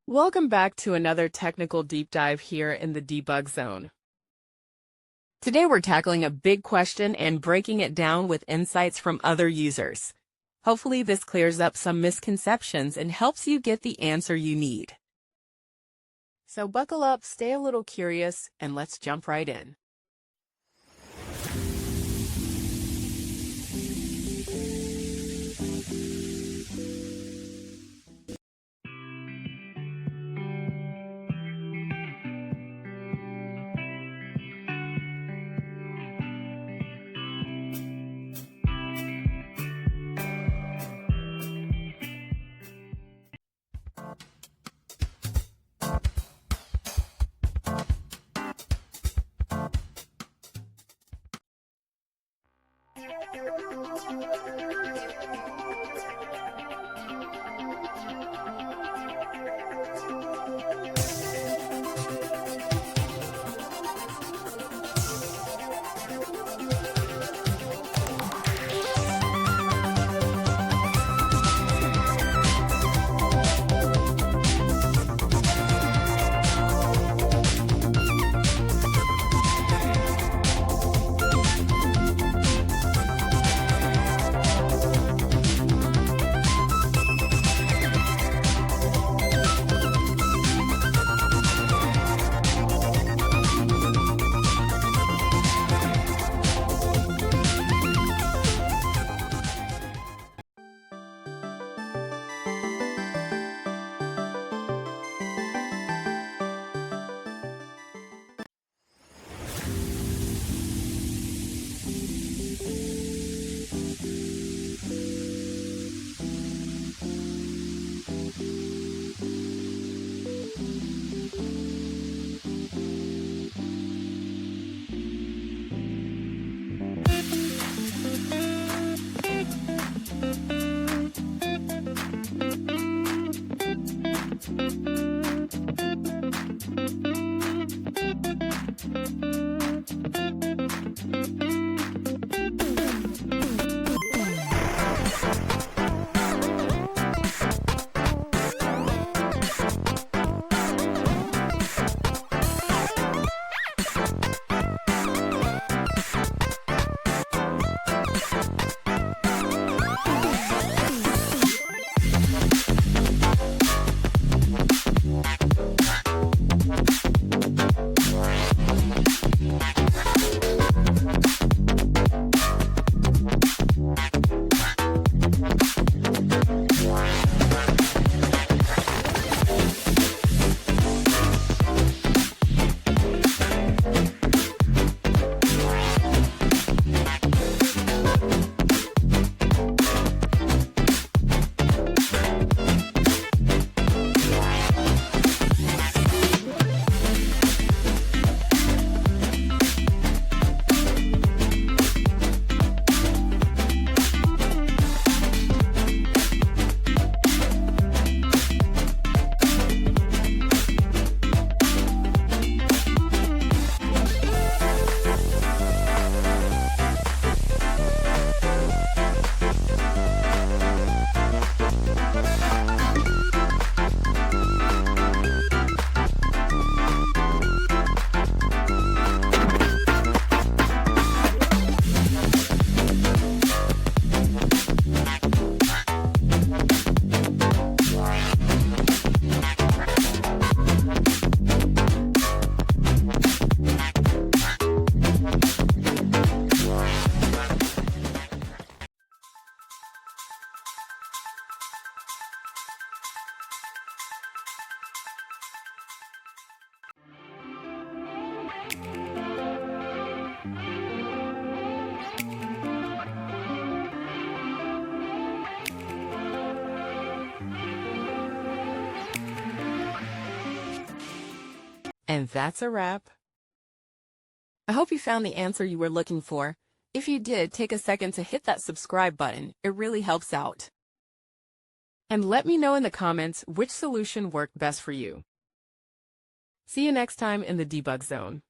Welcome back to another technical deep dive here in the debug zone. Today we're tackling a big question and breaking it down with insights from other users. Hopefully this clears up some misconceptions and helps you get the answer you need. So buckle up, stay a little curious, and let's jump right in. And that's a wrap. I hope you found the answer you were looking for. If you did, take a second to hit that subscribe button. It really helps out. And let me know in the comments which solution worked best for you. See you next time in the debug zone.